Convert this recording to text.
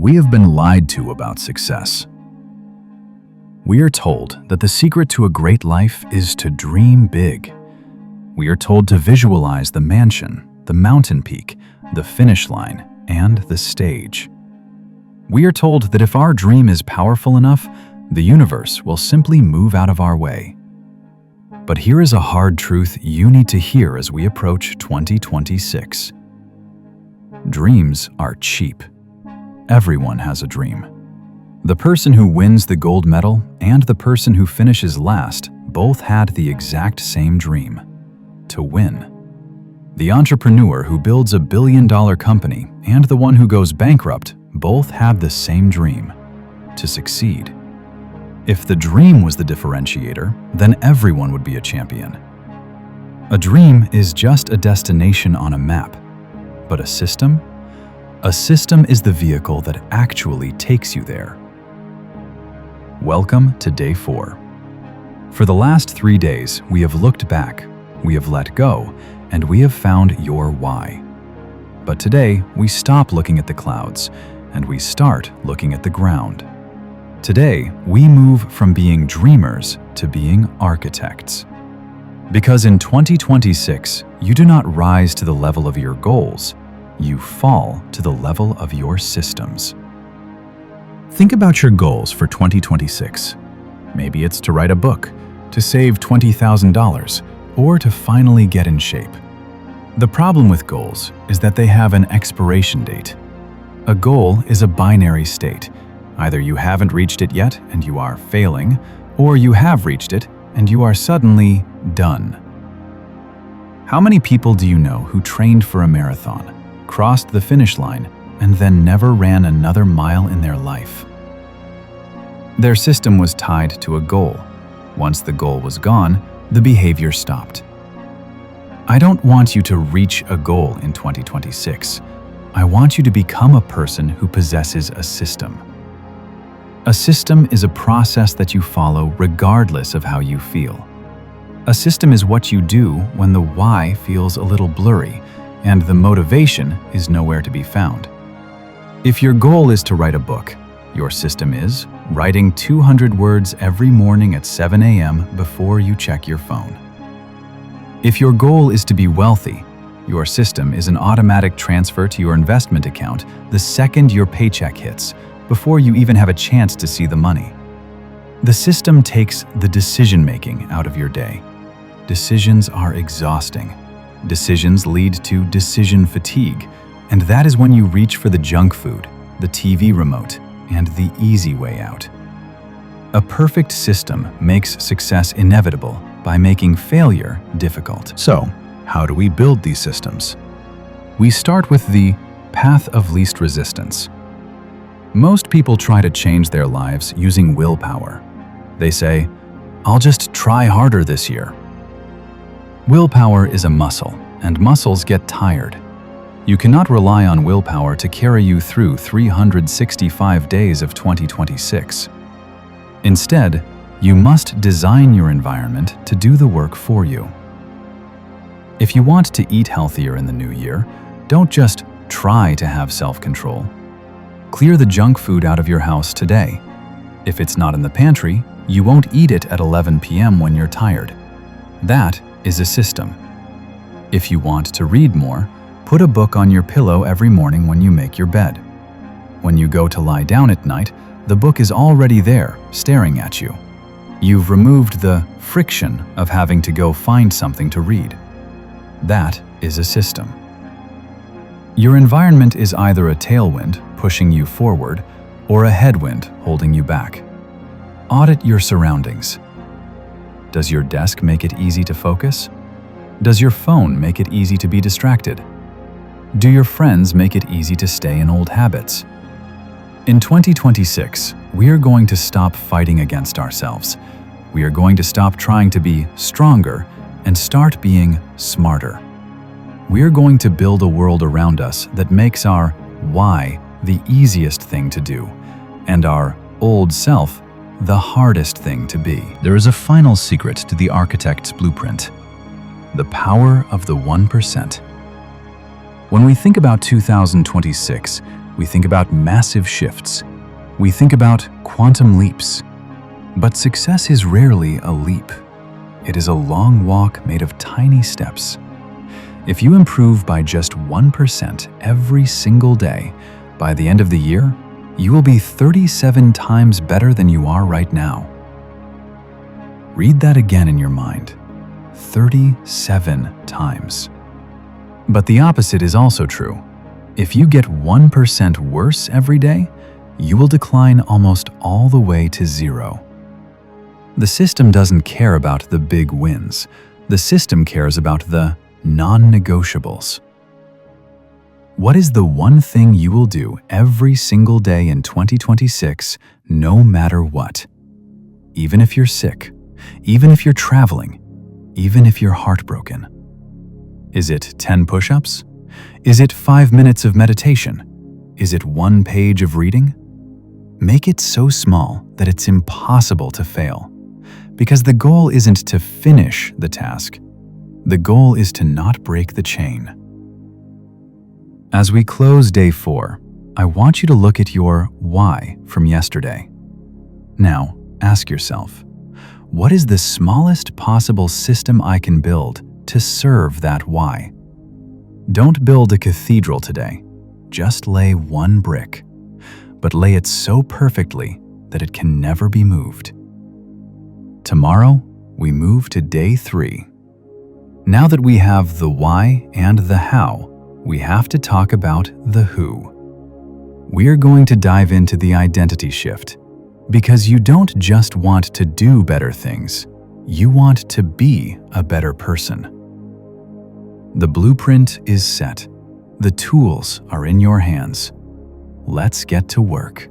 we have been lied to about success. We are told that the secret to a great life is to dream big. We are told to visualize the mansion, the mountain peak, the finish line, and the stage. We are told that if our dream is powerful enough, the universe will simply move out of our way. But here is a hard truth you need to hear as we approach 2026. Dreams are cheap. Everyone has a dream. The person who wins the gold medal and the person who finishes last both had the exact same dream: to win. The entrepreneur who builds a billion-dollar company and the one who goes bankrupt both had the same dream: to succeed. If the dream was the differentiator, then everyone would be a champion. A dream is just a destination on a map, but a system? A system is the vehicle that actually takes you there. Welcome to day 4. For the last 3 days, we have looked back, we have let go, and we have found your why. But today, we stop looking at the clouds, and we start looking at the ground. Today, we move from being dreamers to being architects. Because in 2026, you do not rise to the level of your goals, you fall to the level of your systems. Think about your goals for 2026. Maybe it's to write a book, to save $20,000, or to finally get in shape. The problem with goals is that they have an expiration date. A goal is a binary state. Either you haven't reached it yet and you are failing, or you have reached it and you are suddenly done. How many people do you know who trained for a marathon, crossed the finish line, and then never ran another mile in their life? Their system was tied to a goal. Once the goal was gone, the behavior stopped. I don't want you to reach a goal in 2026. I want you to become a person who possesses a system. A system is a process that you follow regardless of how you feel. A system is what you do when the why feels a little blurry and the motivation is nowhere to be found. If your goal is to write a book, your system is writing 200 words every morning at 7 a.m. before you check your phone. If your goal is to be wealthy, your system is an automatic transfer to your investment account the second your paycheck hits, before you even have a chance to see the money. The system takes the decision-making out of your day. Decisions are exhausting. Decisions lead to decision fatigue, and that is when you reach for the junk food, the TV remote, and the easy way out. A perfect system makes success inevitable by making failure difficult. So, how do we build these systems? We start with the path of least resistance. Most people try to change their lives using willpower. They say, "I'll just try harder this year." Willpower is a muscle, and muscles get tired. You cannot rely on willpower to carry you through 365 days of 2026. Instead, you must design your environment to do the work for you. If you want to eat healthier in the new year, don't just try to have self-control. Clear the junk food out of your house today. If it's not in the pantry, you won't eat it at 11 p.m. when you're tired. That is a system. If you want to read more, put a book on your pillow every morning when you make your bed. When you go to lie down at night, the book is already there, staring at you. You've removed the friction of having to go find something to read. That is a system. Your environment is either a tailwind, pushing you forward, or a headwind, holding you back. Audit your surroundings. Does your desk make it easy to focus? Does your phone make it easy to be distracted? Do your friends make it easy to stay in old habits? In 2026, we are going to stop fighting against ourselves. We are going to stop trying to be stronger and start being smarter. We are going to build a world around us that makes our why the easiest thing to do, and our old self the hardest thing to be. There is a final secret to the architect's blueprint: the power of the 1%. When we think about 2026, We think about massive shifts. We think about quantum leaps. But success is rarely a leap. It is a long walk made of tiny steps. If you improve by just 1% every single day, by the end of the year, you will be 37 times better than you are right now. Read that again in your mind. 37 times. But the opposite is also true. If you get 1% worse every day, you will decline almost all the way to zero. The system doesn't care about the big wins. The system cares about the non-negotiables. What is the one thing you will do every single day in 2026, no matter what? Even if you're sick, even if you're traveling, even if you're heartbroken. Is it 10 push-ups? Is it 5 minutes of meditation? Is it 1 page of reading? Make it so small that it's impossible to fail. Because the goal isn't to finish the task. The goal is to not break the chain. As we close day 4, I want you to look at your why from yesterday. Now, ask yourself, what is the smallest possible system I can build to serve that why? Don't build a cathedral today. Just lay 1 brick, but lay it so perfectly that it can never be moved. Tomorrow, we move to day 3. Now that we have the why and the how, we have to talk about the who. We're going to dive into the identity shift, because you don't just want to do better things, you want to be a better person. The blueprint is set. The tools are in your hands. Let's get to work.